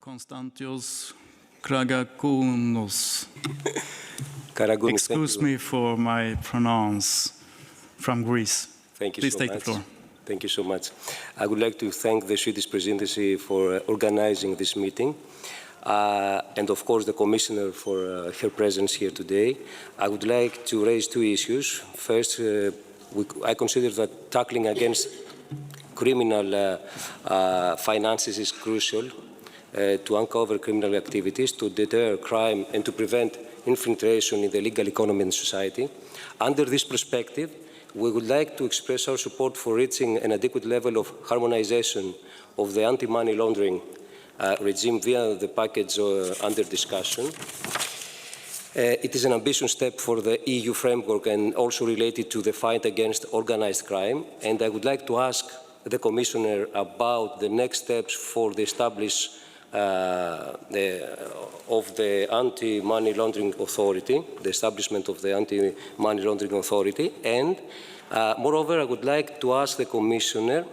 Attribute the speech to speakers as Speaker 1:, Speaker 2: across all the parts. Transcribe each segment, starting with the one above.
Speaker 1: Kωνstantinos Karagounis.
Speaker 2: Karagounis.
Speaker 1: Excuse me for my pronounce from Greece.
Speaker 2: Thank you
Speaker 1: Please
Speaker 2: so
Speaker 1: take
Speaker 2: much.
Speaker 1: the floor.
Speaker 2: Thank you so much. I would like to thank the Swedish presidency for organizing this meeting, and of course the Commissioner for her presence here today. I would like to raise two issues. First, I consider that tackling against criminal finances is crucial to uncover criminal activities, to deter crime, and to prevent infiltration in the legal economy and society. Under this perspective, we would like to express our support for reaching an adequate level of harmonization of the anti-money laundering regime via the package under discussion. It is an ambitious step for the EU framework and also related to the fight against organized crime. And I would like to ask the Commissioner about the next steps for the establishment of the Anti-Money Laundering Authority, the establishment of the Anti-Money Laundering Authority. And moreover, I would like to ask the Commissioner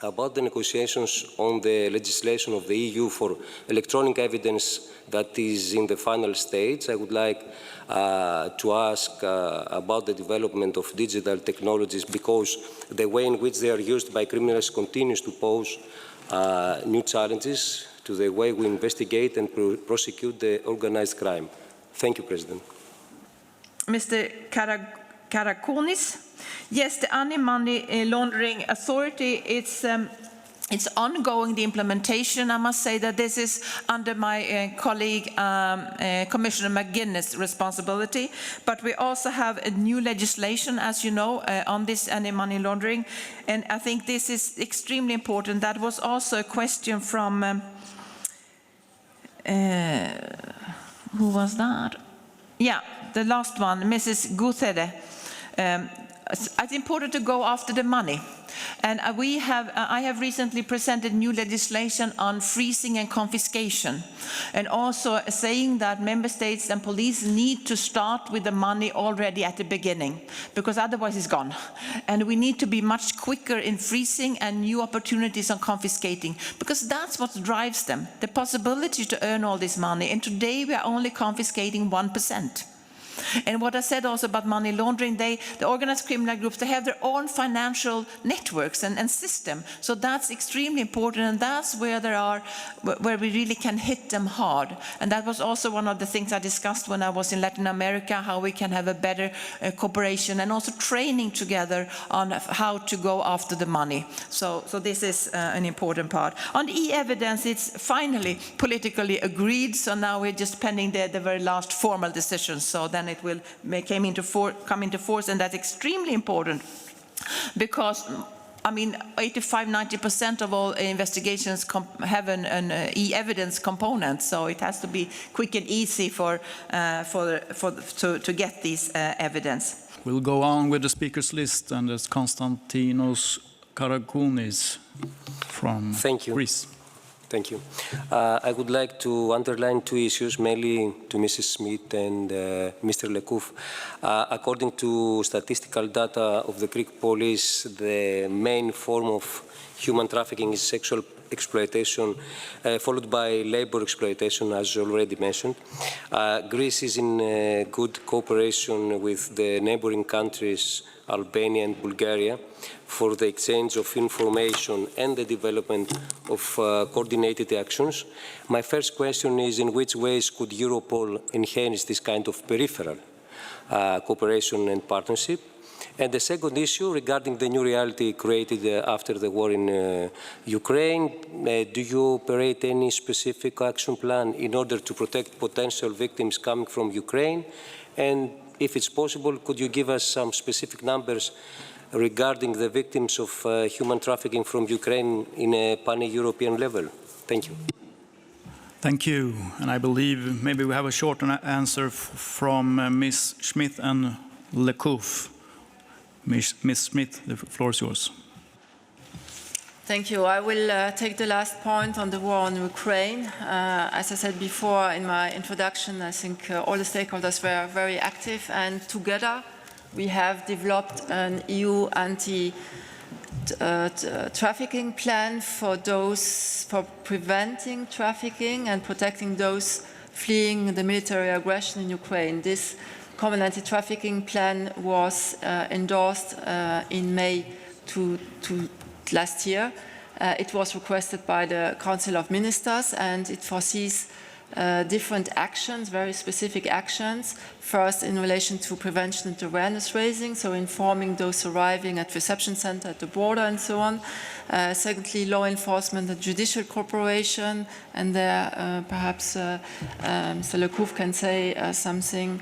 Speaker 2: about the negotiations on the legislation of the EU for electronic evidence that is in the final stage. I would like to ask about the development of digital technologies, because the way in which they are used by criminals continues to pose new challenges to the way we investigate and prosecute the organized crime. Thank you, President.
Speaker 3: Mr. Karagounis. Yes, the Anti-Money Laundering Authority, it's ongoing, the implementation. I must say that this is under my colleague, Commissioner McGuinness' responsibility. But we also have a new legislation, as you know, on this anti-money laundering. And I think this is extremely important. That was also a question from, who was that? Yeah, the last one, Mrs. Guthede. It's important to go after the money. And I have recently presented new legislation on freezing and confiscation, and also saying that member states and police need to start with the money already at the beginning, because otherwise it's gone. And we need to be much quicker in freezing and new opportunities on confiscating, because that's what drives them, the possibility to earn all this money. And today we are only confiscating 1%. And what I said also about money laundering, the organized criminal groups, they have their own financial networks and system. So that's extremely important, and that's where where we really can hit them hard. And that was also one of the things I discussed when I was in Latin America, how we can have a better cooperation and also training together on how to go after the money. So this is an important part. On e-evidence, it's finally politically agreed. So now we're just pending the very last formal decision. So then it will come into force, and that's extremely important, because I mean 85–90% of all investigations have an e-evidence component, so it has to be quick and easy to get these evidence.
Speaker 1: We'll go on with the speakers list, and there's Kωνstantinos Καραγκούνης from Greece.
Speaker 2: Thank you. I would like to underline two issues, mainly to Mrs. Smith and Mr. Lekouf. According to statistical data of the Greek police, the main form of human trafficking is sexual exploitation, followed by labor exploitation, as already mentioned. Greece is in good cooperation with the neighboring countries, Albania and Bulgaria, for the exchange of information and the development of coordinated actions. My first question is, in which ways could Europol enhance this kind of peripheral cooperation and partnership? And the second issue, regarding the new reality created after the war in Ukraine, do you operate any specific action plan in order to protect potential victims coming from Ukraine? And if it's possible, could you give us some specific numbers regarding the victims of human trafficking from Ukraine in a pan-European level? Thank you.
Speaker 1: Thank you. And I believe maybe we have a short answer from Ms. Smith and Lekouf. Ms. Smith, the floor is yours.
Speaker 4: Thank you. I will take the last point on the war in Ukraine. As I said before in my introduction, I think all the stakeholders were very active, and together we have developed an EU trafficking plan for preventing trafficking and protecting those fleeing the military aggression in Ukraine. This common anti-trafficking plan was endorsed in May last year. It was requested by the Council of Ministers, and it foresees different actions, very specific actions. First, in relation to prevention and awareness raising, so informing those arriving at reception center, at the border, and so on. Secondly, law enforcement and judicial cooperation, and there perhaps Mr. Lecouf can say something.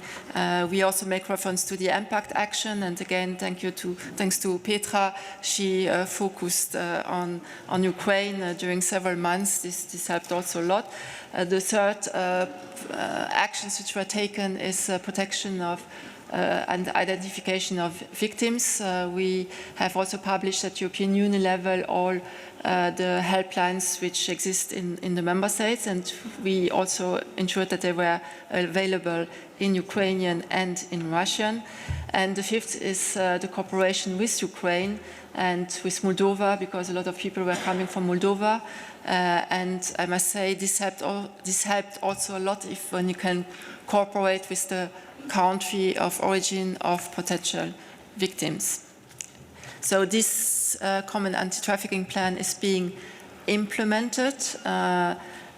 Speaker 4: We also make reference to the impact action, and again, thanks to Petra, she focused on Ukraine during several months. This helped also a lot. The third actions which were taken is protection of and identification of victims. We have also published at European Union level all the helplines which exist in the member states, and we also ensured that they were available in Ukrainian and in Russian. And the fifth is the cooperation with Ukraine and with Moldova, because a lot of people were coming from Moldova. And I must say this helped also a lot when you can cooperate with the country of origin of potential victims. So this common anti-trafficking plan is being implemented,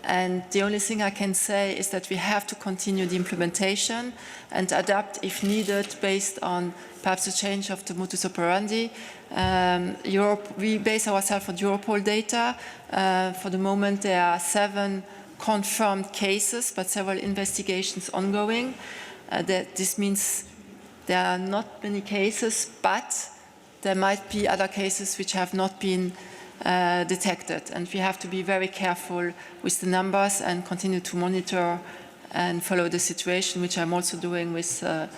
Speaker 4: and the only thing I can say is that we have to continue the implementation and adapt if needed based on perhaps a change of the modus operandi. We base ourselves on Europol data. For the moment there are 7 confirmed cases, but several investigations ongoing. This means there are not many cases, but there might be other cases which have not been detected. And we have to be very careful with the numbers and continue to monitor and follow the situation, which I'm also doing with the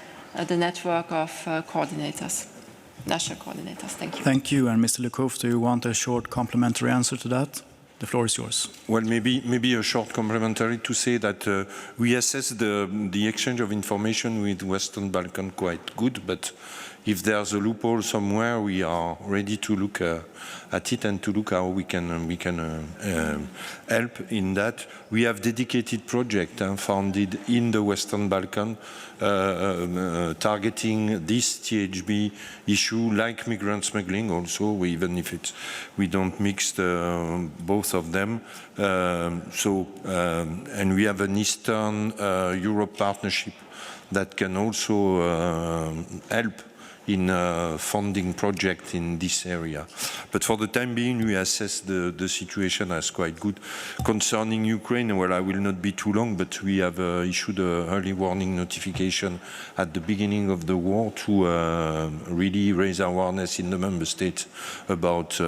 Speaker 4: network of coordinators, national coordinators. Thank you.
Speaker 1: Thank you. And Mr. Lecouf, do you want a short complementary answer to that? The floor is yours.
Speaker 5: Well, maybe a short complementary to say that we assess the exchange of information with Western Balkan quite good, but if there's a loophole somewhere, we are ready to look at it and to look how we can help in that. We have dedicated project founded in the Western Balkan targeting this THB issue, like migrant smuggling also, even if we don't mix both of them. And we have an Eastern Europe partnership that can also help in funding projects in this area. But for the time being, we assess the situation as quite good. Concerning Ukraine, well, I will not be too long, but we have issued an early warning notification at the beginning of the war to really raise awareness in the member states about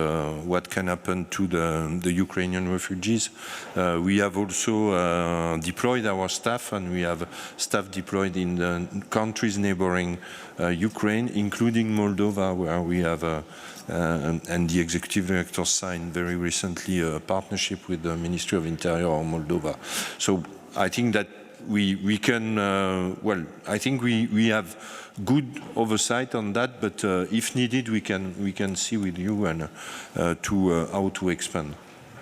Speaker 5: what can happen to the Ukrainian refugees. We have also deployed our staff, and we have staff deployed in the countries neighboring Ukraine, including Moldova, where we have, and the executive director signed very recently a partnership with the Ministry of Interior of Moldova. So I think that we can, well, I think we have good oversight on that, but if needed, we can see with you and how to expand.